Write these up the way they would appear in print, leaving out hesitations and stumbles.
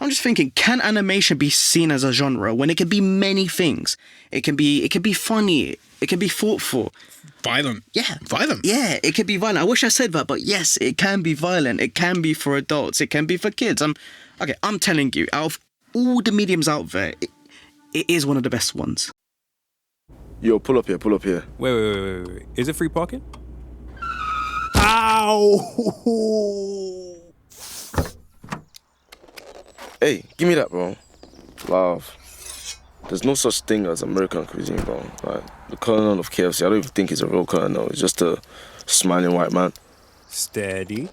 I'm just thinking, can animation be seen as a genre when it can be many things? It can be funny. It can be thoughtful. Violent. Yeah. Violent. Yeah, it can be violent. I wish I said that, but yes, it can be violent. It can be for adults. It can be for kids. I'm telling you, out of all the mediums out there, it is one of the best ones. Yo, pull up here. Wait. Is it free parking? Ow! Hey, give me that, bro. Love. There's no such thing as American cuisine, bro. Like, the colonel of KFC, I don't even think he's a real colonel. He's just a smiling white man. Steady.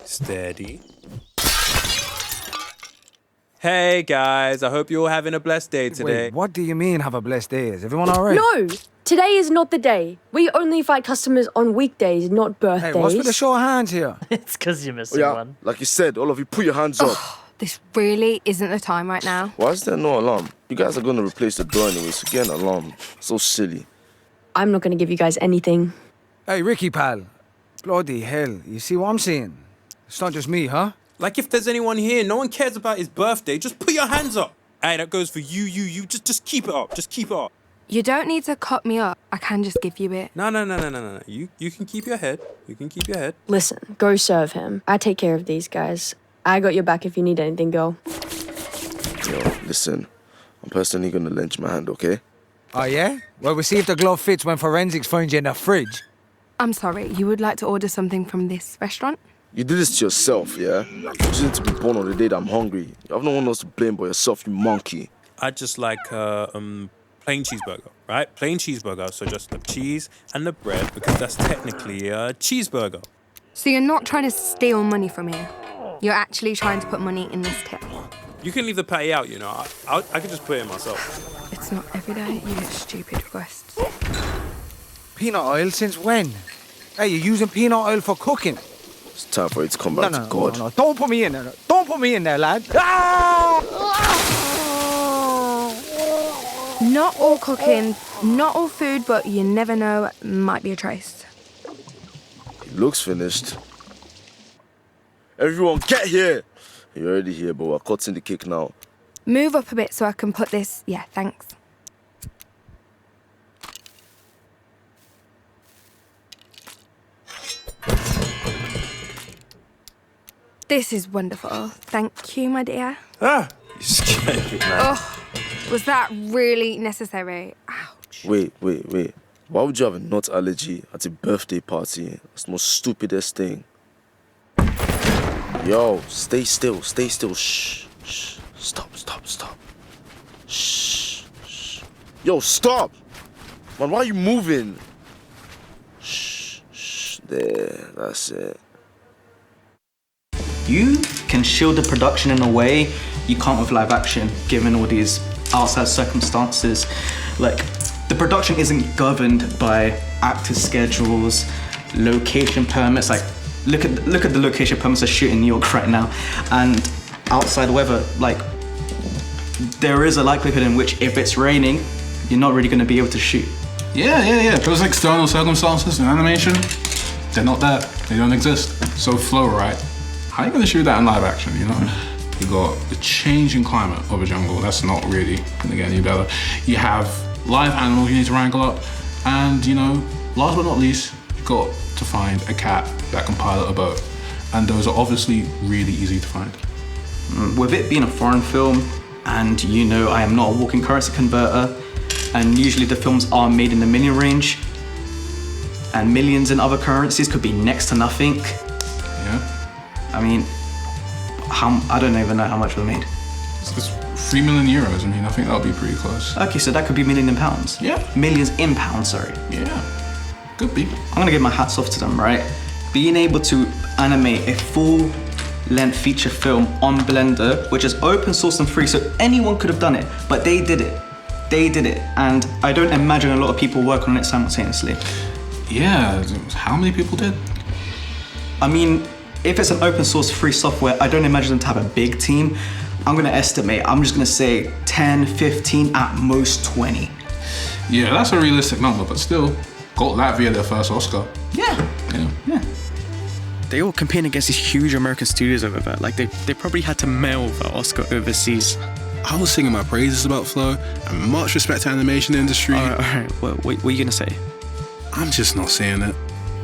Hey guys, I hope you're all having a blessed day today. Wait, what do you mean have a blessed day? Is everyone all right? No! Today is not the day. We only invite customers on weekdays, not birthdays. Hey, what's with the show of hands here? It's because you're missing one. Like you said, all of you put your hands up. This really isn't the time right now. Why is there no alarm? You guys are going to replace the door anyway, so get an alarm. So silly. I'm not going to give you guys anything. Hey, Ricky, pal. Bloody hell. You see what I'm saying? It's not just me, huh? Like if there's anyone here, no one cares about his birthday, just put your hands up. Hey, that goes for you. Just keep it up. Just keep it up. You don't need to cut me up. I can just give you it. No. You can keep your head. You can keep your head. Listen, go serve him. I take care of these guys. I got your back if you need anything, girl. Yo, listen. I'm personally going to lend you my hand, okay? Oh, yeah? Well, we'll see if the glove fits when forensics finds you in the fridge. I'm sorry, you would like to order something from this restaurant? You did this to yourself, yeah? You didn't to be born on the day that I'm hungry. You have no one else to blame but yourself, you monkey. I just like plain cheeseburger, right? Plain cheeseburger, so just the cheese and the bread, because that's technically a cheeseburger. So you're not trying to steal money from here. You're actually trying to put money in this tip. You can leave the patty out, you know. I could just put it in myself. It's not every day you get stupid requests. Peanut oil since when? Hey, you're using peanut oil for cooking. It's time for it to come back to God. No. Don't put me in there. Don't put me in there, lad. Ah! Not all cooking, not all food, but you never know, might be a trace. It looks finished. Everyone, get here! You're already here, but we're cutting the cake now. Move up a bit so I can put this... Yeah, thanks. This is wonderful. Thank you, my dear. You scared me, man. Oh, was that really necessary? Ouch. Wait. Why would you have a nut allergy at a birthday party? That's the most stupidest thing. Yo, stay still. Shh. Stop. Shh. Yo, stop! Man, why are you moving? Shh. There, that's it. You can shield the production in a way you can't with live action, given all these outside circumstances. Like, the production isn't governed by actors' schedules, location permits. Like, look at the location permits of shooting in New York right now, and outside weather. Like, there is a likelihood in which if it's raining, you're not really going to be able to shoot. Yeah. Those external circumstances in animation, they're not there. They don't exist. So flow, right? How are you going to shoot that in live action, you know? You got the changing climate of a jungle. That's not really going to get any better. You have live animals you need to wrangle up. And, you know, last but not least, you've got to find a cat that can pilot a boat. And those are obviously really easy to find. With it being a foreign film, and you know I am not a walking currency converter, and usually the films are made in the million range, and millions in other currencies could be next to nothing. Yeah. I mean, I don't even know how much was made. It's 3 million euros. I mean, I think that'll be pretty close. Okay, so that could be million in pounds. Yeah. Millions in pounds, sorry. Yeah. Could be. I'm gonna give my hats off to them, right? Being able to animate a full-length feature film on Blender, which is open source and free, so anyone could have done it, but they did it. And I don't imagine a lot of people work on it simultaneously. Yeah, how many people did? I mean, if it's an open source free software, I don't imagine them to have a big team. I'm gonna estimate, I'm just gonna say 10, 15, at most 20. Yeah, that's a realistic number, but still, got Latvia their first Oscar. Yeah. they all competing against these huge American studios over there. Like they probably had to mail the Oscar overseas. I was singing my praises about Flow and much respect to animation industry. All right. What are you gonna say? I'm just not seeing it.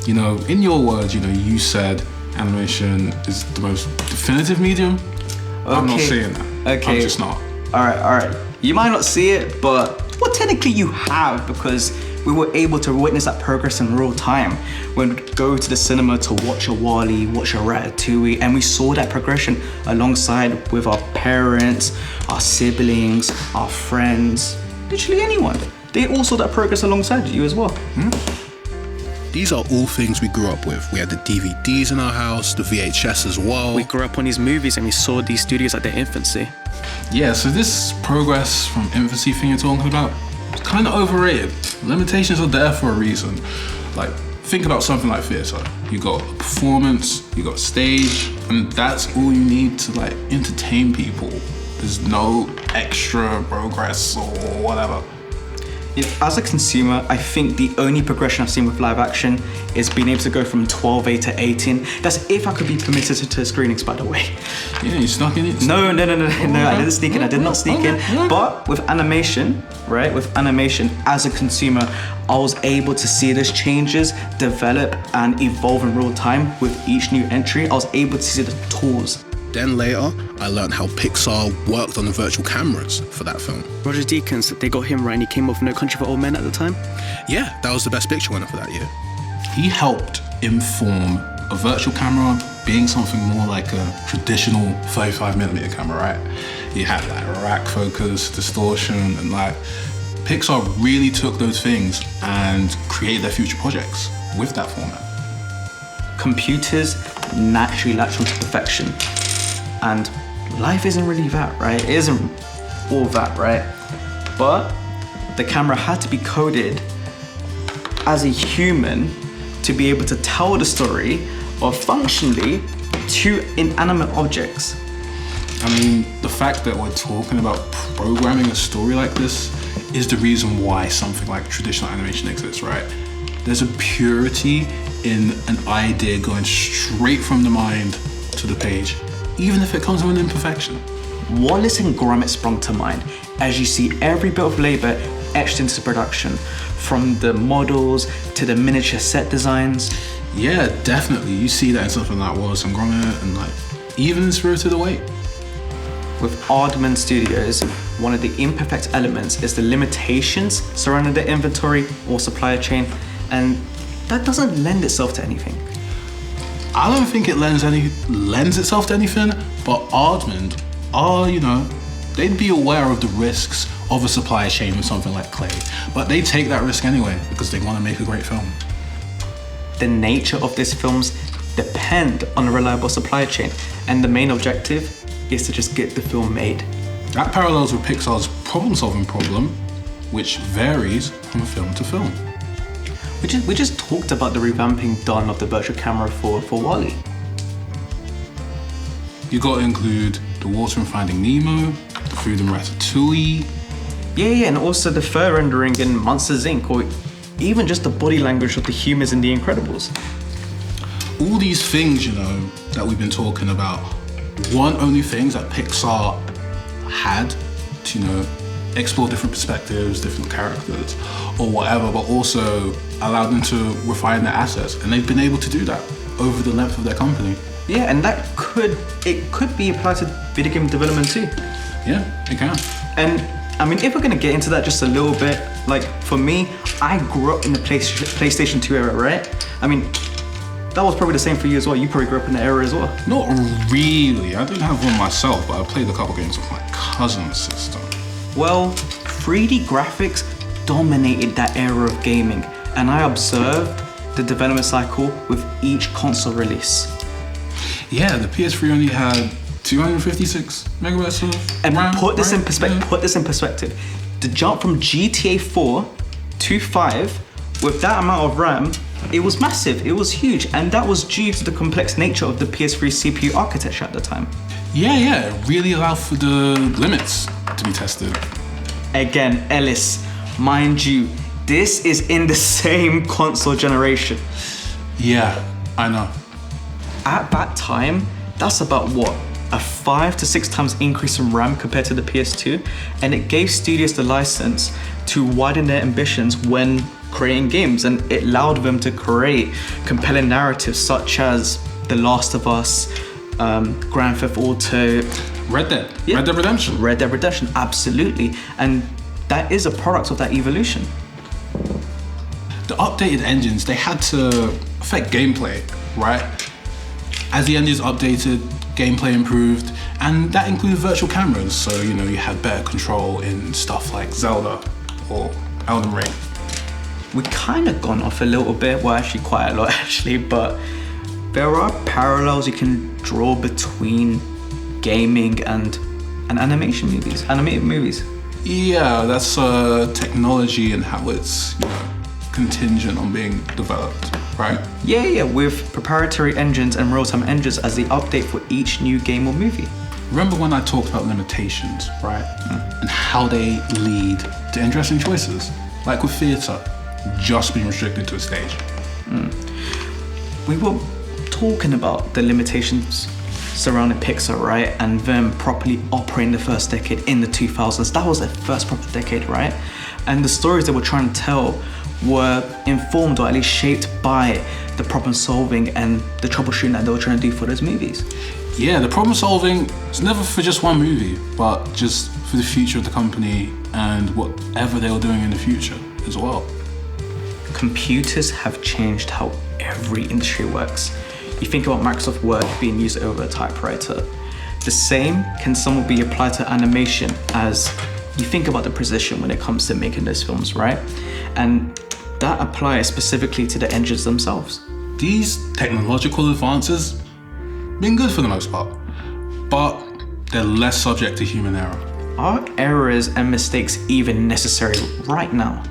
You know, in your words, you know, you said animation is the most definitive medium. I'm not seeing that. Okay. I'm just not. All right. You might not see it, but well, technically you have, because we were able to witness that progress in real time. When we'd go to the cinema to watch a WALL-E, watch a Ratatouille, and we saw that progression alongside with our parents, our siblings, our friends, literally anyone. They all saw that progress alongside you as well. These are all things we grew up with. We had the DVDs in our house, the VHS as well. We grew up on these movies and we saw these studios at their infancy. Yeah, so this progress from infancy thing you're talking about, it's kind of overrated. Limitations are there for a reason. Like, think about something like theatre. You got a performance, you got stage, and that's all you need to like entertain people. There's no extra progress or whatever. As a consumer, I think the only progression I've seen with live action is being able to go from 12A to 18. That's if I could be permitted to screenings, by the way. Yeah, you snuck in it? No, I didn't sneak in, I did not sneak in. But with animation, right, as a consumer, I was able to see those changes develop and evolve in real time with each new entry. I was able to see the tools. Then later, I learned how Pixar worked on the virtual cameras for that film. Roger Deakins, they got him right and he came off No Country for Old Men at the time. Yeah, that was the Best Picture winner for that year. He helped inform a virtual camera being something more like a traditional 35mm camera, right? You had like rack focus, distortion, and like Pixar really took those things and created their future projects with that format. Computers naturally latch onto perfection. And life isn't really that, right? It isn't all that, right? But the camera had to be coded as a human to be able to tell the story of functionally two inanimate objects. I mean, the fact that we're talking about programming a story like this is the reason why something like traditional animation exists, right? There's a purity in an idea going straight from the mind to the page, even if it comes with an imperfection. Wallace and Gromit sprung to mind as you see every bit of labor etched into production, from the models to the miniature set designs. Yeah, definitely. You see that in something like Wallace and Gromit and like even in Spirited Away. With Aardman Studios, one of the imperfect elements is the limitations surrounding the inventory or supply chain, and that doesn't lend itself to anything. I don't think it lends itself to anything, but Aardman are, you know, they'd be aware of the risks of a supply chain with something like clay, but they take that risk anyway because they want to make a great film. The nature of these films depend on a reliable supply chain, and the main objective is to just get the film made. That parallels with Pixar's problem-solving problem, which varies from film to film. We just talked about the revamping done of the virtual camera for WALL-E. You got to include the water in Finding Nemo, the food in Ratatouille. Yeah, and also the fur rendering in Monsters Inc., or even just the body language of the humans in The Incredibles. All these things, you know, that we've been talking about, weren't only things that Pixar had to, you know, explore different perspectives, different characters, or whatever, but also allowed them to refine their assets, and they've been able to do that over the length of their company. Yeah, and it could be applied to video game development too. Yeah, it can. And I mean, if we're gonna get into that just a little bit, like for me, I grew up in the PlayStation 2 era, right? I mean, that was probably the same for you as well. You probably grew up in the era as well. Not really. I didn't have one myself, but I played a couple games with my cousin's sister. Well, 3D graphics dominated that era of gaming, and I observed the development cycle with each console release. Yeah, the PS3 only had 256 megabytes of and RAM. Put this in perspective. The jump from GTA 4 to 5 with that amount of RAM, it was massive, it was huge, and that was due to the complex nature of the PS3 CPU architecture at the time. Yeah, it really allowed for the limits to be tested. Again, Ellis, mind you, this is in the same console generation. Yeah, I know. at that time, that's about what? A 5 to 6 times increase in RAM compared to the PS2, and it gave studios the license to widen their ambitions when creating games, and it allowed them to create compelling narratives such as The Last of Us, Grand Theft Auto, Red Dead Redemption. Red Dead Redemption, absolutely, and that is a product of that evolution. The updated engines, they had to affect gameplay, right? As the engines updated, gameplay improved, and that included virtual cameras, so you had better control in stuff like Zelda or Elden Ring. We kind of gone off a little bit, well actually quite a lot actually, but there are parallels you can draw between gaming and animated movies. Yeah, that's technology and how it's contingent on being developed, right? Yeah, with proprietary engines and real-time engines as the update for each new game or movie. Remember when I talked about limitations, right? And how they lead to interesting choices, like with theatre, just being restricted to a stage. We were talking about the limitations surrounding Pixar, right? And them properly operating the first decade in the 2000s. That was their first proper decade, right? And the stories they were trying to tell were informed or at least shaped by the problem solving and the troubleshooting that they were trying to do for those movies. Yeah, the problem solving is never for just one movie, but just for the future of the company and whatever they were doing in the future as well. Computers have changed how every industry works. You think about Microsoft Word being used over a typewriter. The same can somewhat be applied to animation, as you think about the precision when it comes to making those films, right? And that applies specifically to the engines themselves. These technological advances been good for the most part, but they're less subject to human error. Are errors and mistakes even necessary right now?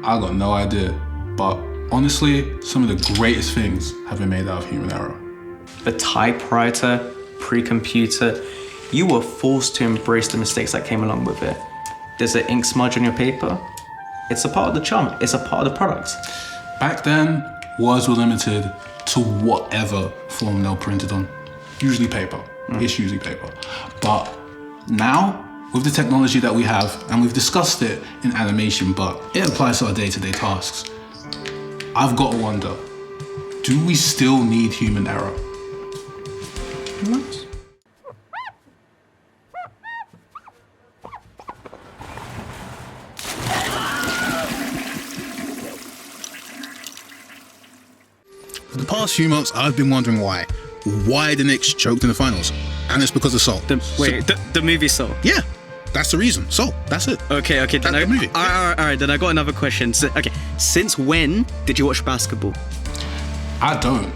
I got no idea, but honestly, some of the greatest things have been made out of human error. The typewriter, pre-computer, you were forced to embrace the mistakes that came along with it. There's an ink smudge on your paper. It's a part of the charm, it's a part of the product. Back then, words were limited to whatever form they were printed on. Usually paper, it's usually paper. But now, with the technology that we have, and we've discussed it in animation, but it applies to our day-to-day tasks, I've got to wonder, do we still need human error? Nice. For the past few months, I've been wondering why. Why the Knicks choked in the finals. And it's because of Soul. The movie Soul? Yeah, that's the reason. Soul, that's it. Okay, then That's the movie. All right, then I got another question. Since when did you watch basketball? I don't,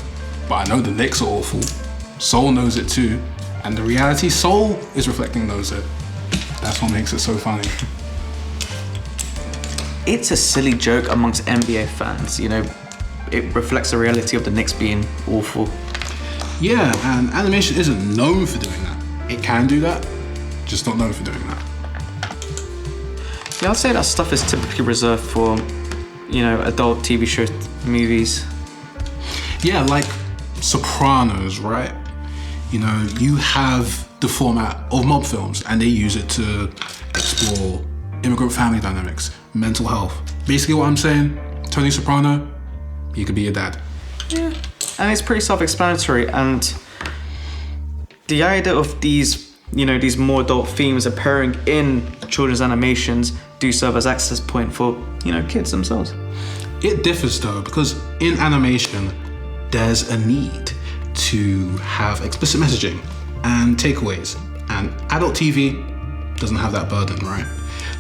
but I know the Knicks are awful. Soul knows it too, and the reality Soul is reflecting those it. That's what makes it so funny. It's a silly joke amongst NBA fans, it reflects the reality of the Knicks being awful. Yeah, and animation isn't known for doing that. It can do that, just not known for doing that. Yeah, I'd say that stuff is typically reserved for, adult TV shows, movies. Yeah, like Sopranos, right? You have the format of mob films, and they use it to explore immigrant family dynamics, mental health. Basically what I'm saying, Tony Soprano, he could be a dad. Yeah, and it's pretty self-explanatory, and the idea of these more adult themes appearing in children's animations do serve as access point for, kids themselves. It differs though, because in animation, there's a need to have explicit messaging and takeaways, and adult TV doesn't have that burden, right?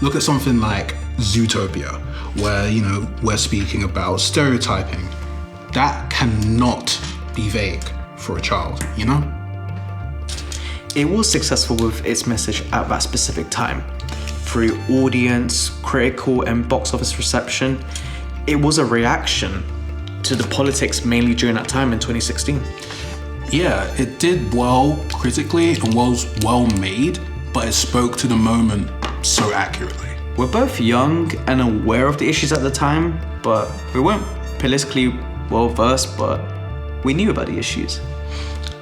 Look at something like Zootopia, where, we're speaking about stereotyping. That cannot be vague for a child, It was successful with its message at that specific time. Through audience, critical, and box office reception, it was a reaction to the politics mainly during that time in 2016. Yeah, it did well critically and was well made, but it spoke to the moment so accurately. We're both young and aware of the issues at the time, but we weren't politically well versed, but we knew about the issues.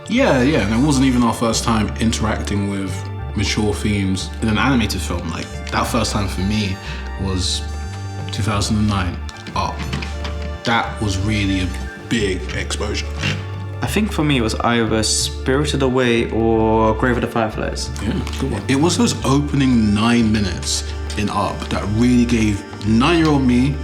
Yeah, and it wasn't even our first time interacting with mature themes in an animated film. Like, that first time for me was 2009, Up. That was really a big exposure. I think for me it was either Spirited Away or Grave of the Fireflies. Yeah, good one. It was those opening 9 minutes in Up that really gave 9-year-old me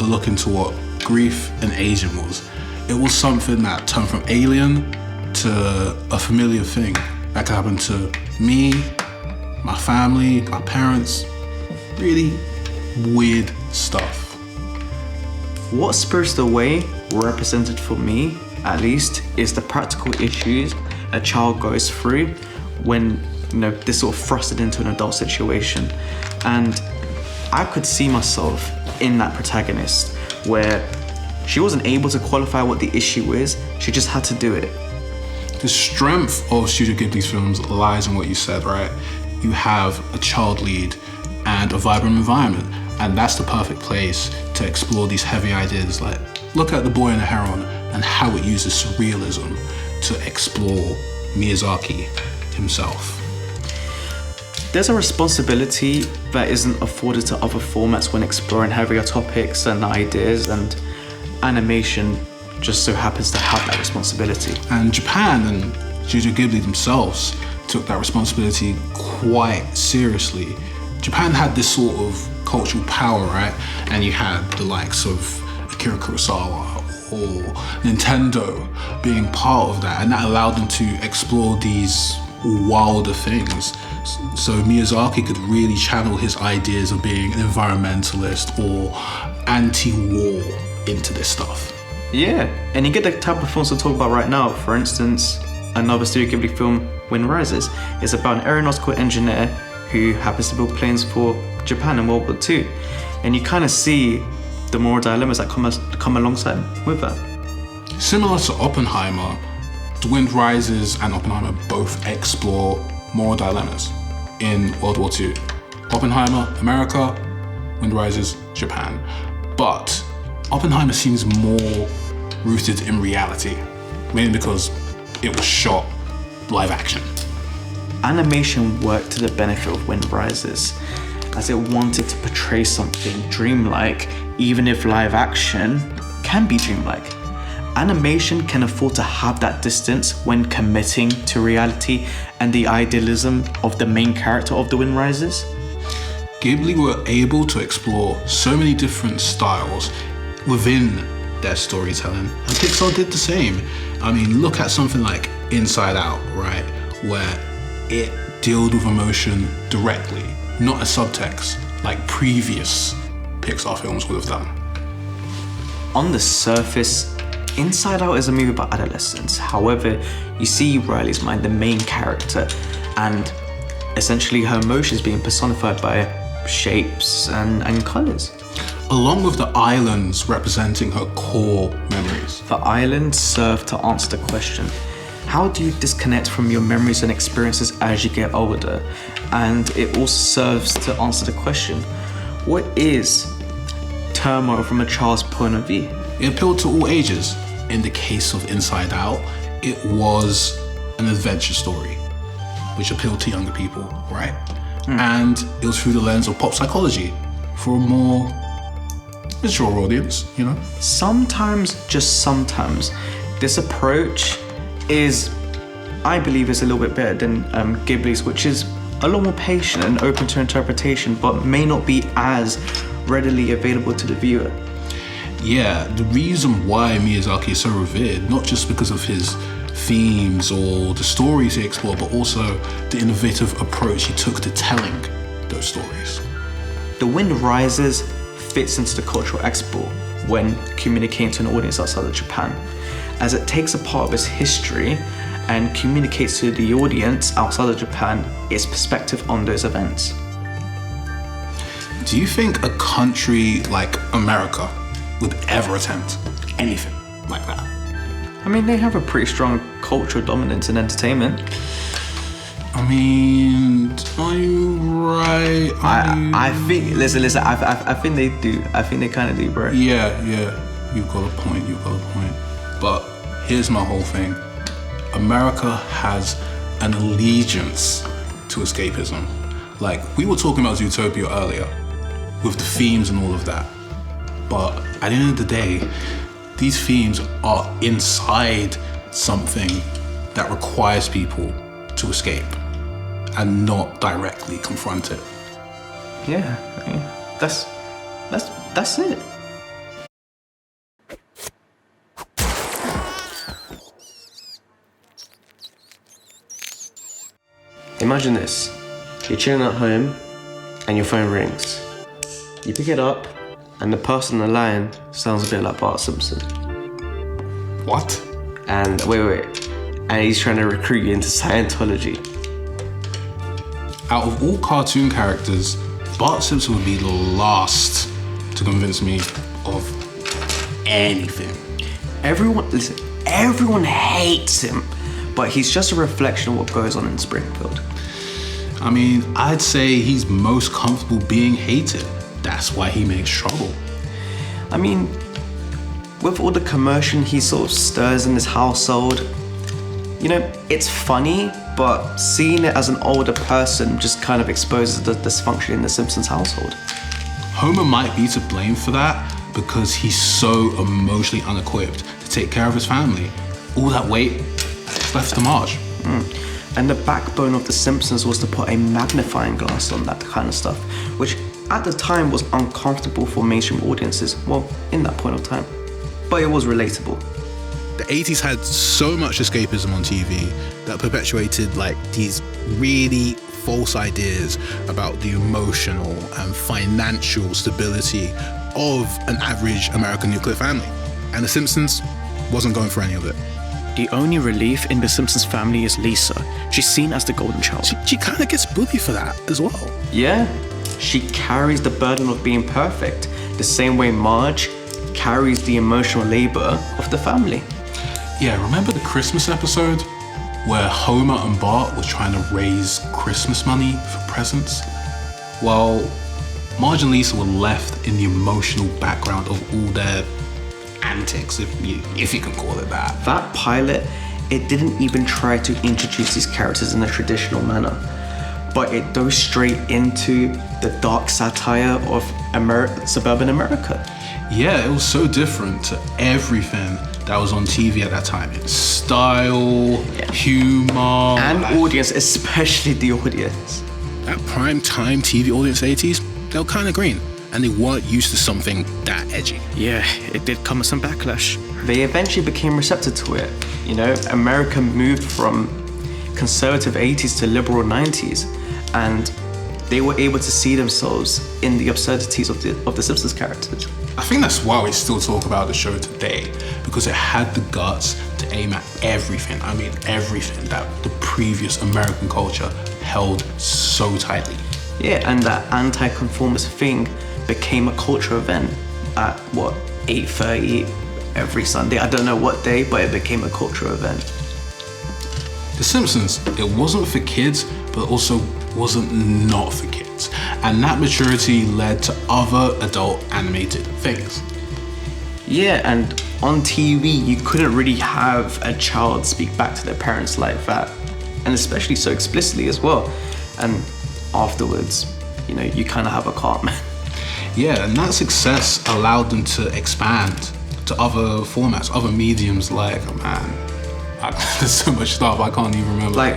a look into what grief and aging was. It was something that turned from alien to a familiar thing that could happen to me, my family, my parents. Really weird stuff. What Spirited Away represented for me, at least, is the practical issues a child goes through when, they're sort of thrusted into an adult situation. And I could see myself in that protagonist where she wasn't able to qualify what the issue is, she just had to do it. The strength of Studio Ghibli's films lies in what you said, right? You have a child lead and a vibrant environment, and that's the perfect place to explore these heavy ideas. Like, look at The Boy and the Heron and how it uses surrealism to explore Miyazaki himself. There's a responsibility that isn't afforded to other formats when exploring heavier topics and ideas, and animation just so happens to have that responsibility. And Japan and Studio Ghibli themselves took that responsibility quite seriously. Japan had this sort of cultural power, right? And you had the likes of Akira Kurosawa or Nintendo being part of that, and that allowed them to explore these wilder things. So Miyazaki could really channel his ideas of being an environmentalist or anti-war into this stuff. Yeah, and you get the type of films we'll talk about right now. For instance, another Studio Ghibli film, Wind Rises, is about an aeronautical engineer who happens to build planes for Japan in World War II. And you kind of see the moral dilemmas that come alongside with that. Similar to Oppenheimer, The Wind Rises and Oppenheimer both explore moral dilemmas in World War II. Oppenheimer, America; Wind Rises, Japan. But Oppenheimer seems more rooted in reality, mainly because it was shot live action. Animation worked to the benefit of Wind Rises, as it wanted to portray something dreamlike, even if live action can be dreamlike. Animation can afford to have that distance when committing to reality and the idealism of the main character of The Wind Rises. Ghibli were able to explore so many different styles within their storytelling, and Pixar did the same. I mean, look at something like Inside Out, right? Where it dealt with emotion directly, not a subtext like previous Pixar films would have done. On the surface, Inside Out is a movie about adolescence. However, you see Riley's mind, the main character, and essentially her emotions being personified by shapes and colours. Along with the islands representing her core memories. The islands serve to answer the question, how do you disconnect from your memories and experiences as you get older? And it also serves to answer the question, what is turmoil from a child's point of view? It appealed to all ages. In the case of Inside Out, it was an adventure story, which appealed to younger people, right? And it was through the lens of pop psychology for a more mature audience, Sometimes, just sometimes, this approach is, I believe, is a little bit better than Ghibli's, which is a lot more patient and open to interpretation, but may not be as readily available to the viewer. Yeah, the reason why Miyazaki is so revered, not just because of his themes or the stories he explored, but also the innovative approach he took to telling those stories. The Wind Rises fits into the cultural export when communicating to an audience outside of Japan, as it takes a part of its history and communicates to the audience outside of Japan its perspective on those events. Do you think a country like America would ever attempt anything like that? I mean, they have a pretty strong cultural dominance in entertainment. I mean, are you right? I think, listen, I think they do. I think they kind of do, bro. Yeah, you've got a point. But here's my whole thing. America has an allegiance to escapism. Like, we were talking about Zootopia earlier, with the themes and all of that. But at the end of the day, these themes are inside something that requires people to escape and not directly confront it. Yeah, I mean, that's it. Imagine this. You're chilling at home and your phone rings. You pick it up and the person on the line sounds a bit like Bart Simpson. What? And wait. And he's trying to recruit you into Scientology. Out of all cartoon characters, Bart Simpson would be the last to convince me of anything. Everyone hates him, but he's just a reflection of what goes on in Springfield. I mean, I'd say he's most comfortable being hated. That's why he makes trouble. I mean, with all the commotion he sort of stirs in his household, you know, it's funny, but seeing it as an older person just kind of exposes the dysfunction in the Simpsons household. Homer might be to blame for that because he's so emotionally unequipped to take care of his family. All that weight is left to Marge. And the backbone of The Simpsons was to put a magnifying glass on that kind of stuff, which at the time was uncomfortable for mainstream audiences, well, in that point of time. But it was relatable. The 80s had so much escapism on TV that perpetuated like these really false ideas about the emotional and financial stability of an average American nuclear family. And The Simpsons wasn't going for any of it. The only relief in the Simpsons family is Lisa. She's seen as the golden child. She kind of gets bullied for that as well. Yeah, she carries the burden of being perfect, the same way Marge carries the emotional labor of the family. Yeah, remember the Christmas episode where Homer and Bart were trying to raise Christmas money for presents? Well, Marge and Lisa were left in the emotional background of all their antics, if you can call it that. That pilot, it didn't even try to introduce these characters in a traditional manner, but it dove straight into the dark satire of suburban America. Yeah, it was so different to everything that was on TV at that time. It's style, humor, and audience, especially the audience. That prime time TV audience 80s, they were kind of green, and they weren't used to something that edgy. Yeah, it did come with some backlash. They eventually became receptive to it. You know, America moved from conservative 80s to liberal 90s, and they were able to see themselves in the absurdities of the Simpsons characters. I think that's why we still talk about the show today, because it had the guts to aim at everything. I mean, everything that the previous American culture held so tightly. Yeah, and that anti-conformist thing became a culture event at 8:30 every Sunday. I don't know what day, but it became a culture event. The Simpsons, it wasn't for kids, but also wasn't not for kids. And that maturity led to other adult animated things. Yeah, and on TV, you couldn't really have a child speak back to their parents like that, and especially so explicitly as well. And afterwards, you know, you kind of have a cart man. Yeah, and that success allowed them to expand to other formats, other mediums like, there's so much stuff I can't even remember. Like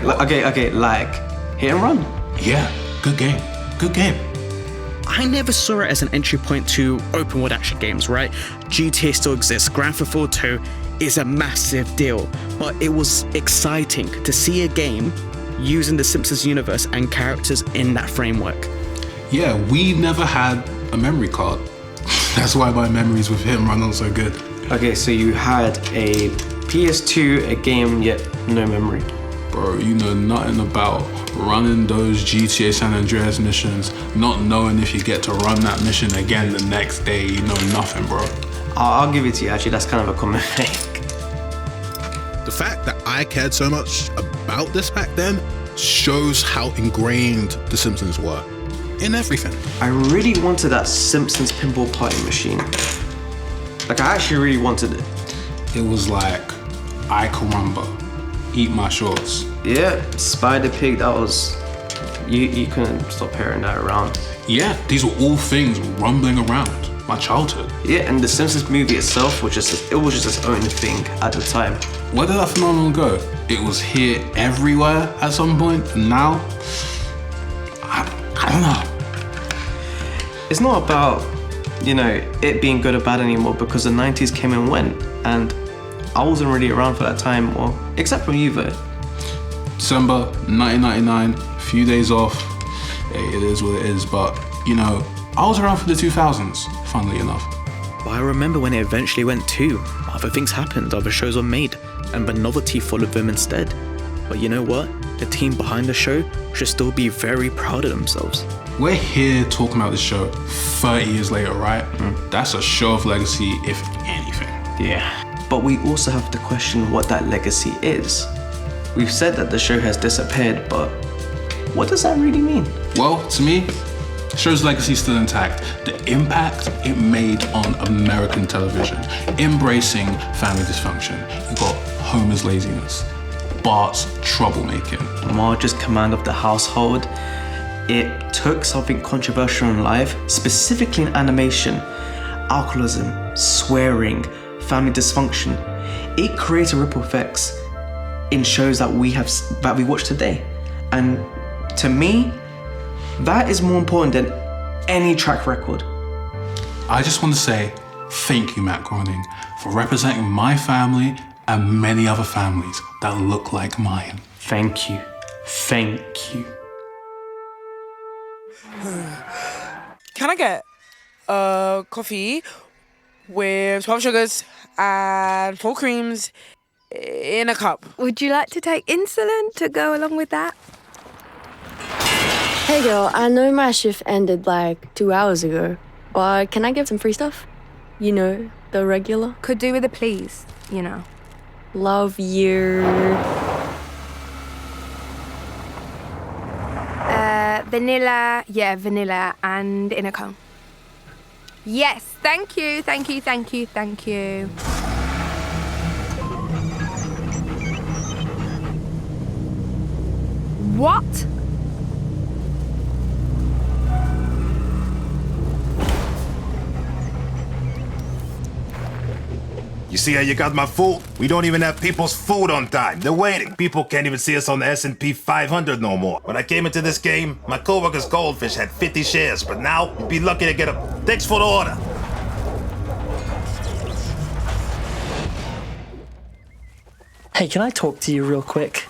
Hit and Run. Yeah, good game. I never saw it as an entry point to open world action games, right? GTA still exists, Grand Theft Auto 2 is a massive deal, but it was exciting to see a game using the Simpsons universe and characters in that framework. Yeah, we never had a memory card. That's why my memories with him run on so good. Okay, so you had a PS2, a game, yet no memory. Bro, you know nothing about running those GTA San Andreas missions, not knowing if you get to run that mission again the next day. You know nothing, bro. I'll give it to you, actually. That's kind of a common thing. The fact that I cared so much about this back then shows how ingrained The Simpsons were in everything. I really wanted that Simpsons pinball party machine. Like, I actually really wanted it. It was like I Caramba, Eat My Shorts. Yeah, Spider Pig, that was... You couldn't stop hearing that around. Yeah, these were all things rumbling around my childhood. Yeah, and the Simpsons movie itself was just its own thing at the time. Where did that phenomenon go? It was here everywhere at some point, and now, I don't know. It's not about, it being good or bad anymore, because the 90s came and went, and I wasn't really around for that time, well, except for you though. December 1999, a few days off. Hey, it is what it is, but I was around for the 2000s, funnily enough. But I remember when it eventually went too. Other things happened, other shows were made, and the novelty followed them instead. But you know what? The team behind the show should still be very proud of themselves. We're here talking about this show 30 years later, right? That's a show of legacy, if anything. Yeah. But we also have to question what that legacy is. We've said that the show has disappeared, but what does that really mean? Well, to me, the show's legacy is still intact. The impact it made on American television, embracing family dysfunction. You got Homer's laziness, Bart's troublemaking, Marge's command of the household. It took something controversial in life, specifically in animation, alcoholism, swearing, family dysfunction. It created ripple effects in shows that we watch today. And to me, that is more important than any track record. I just want to say thank you, Matt Groening, for representing my family and many other families that look like mine. Thank you. Thank you. Can I get a coffee with 12 sugars and 4 creams in a cup? Would you like to take insulin to go along with that? Hey girl, I know my shift ended like 2 hours ago, but can I get some free stuff? The regular? Could do with a please, Love you. Vanilla and in a cone. Yes, thank you. What? You see how you got my food? We don't even have people's food on time. They're waiting. People can't even see us on the S&P 500 no more. When I came into this game, my coworker's goldfish had 50 shares, but now you'd be lucky to get a... Thanks for the order. Hey, can I talk to you real quick?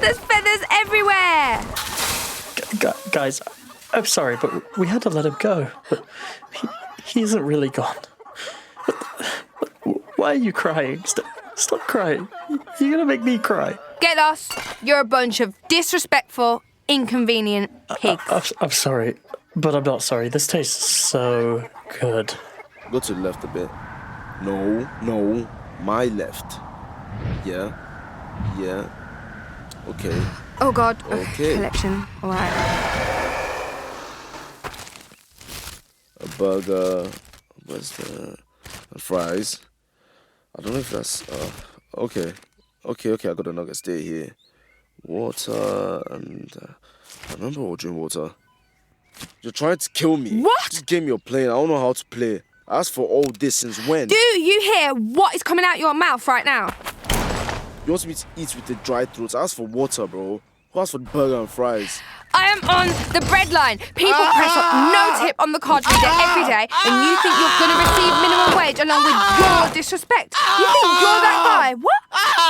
There's feathers everywhere! Guys, I'm sorry, but we had to let him go. But he isn't really gone. Why are you crying? Stop crying. You're gonna make me cry. Get lost. You're a bunch of disrespectful, inconvenient pigs. I'm sorry, but I'm not sorry. This tastes so good. Go to the left a bit. No, my left. Yeah. Okay. Oh God. Okay. Collection. All right. A burger. Where's the fries? I don't know if that's okay. I got a nugget. Stay here. Water and I remember ordering water. You're trying to kill me. What? Just give me your plane. I don't know how to play. I asked for all this since when? Do you hear what is coming out your mouth right now? You want me to eat with the dry throats? I asked for water, bro. Who asked for burger and fries? I am on the breadline. People press up no tip on the card reader every day, and you think you're going to receive minimum wage along with your disrespect. You think you're that guy? What?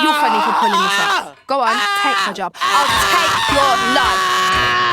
You're funny for pulling this up. Go on, take my job. I'll take your life.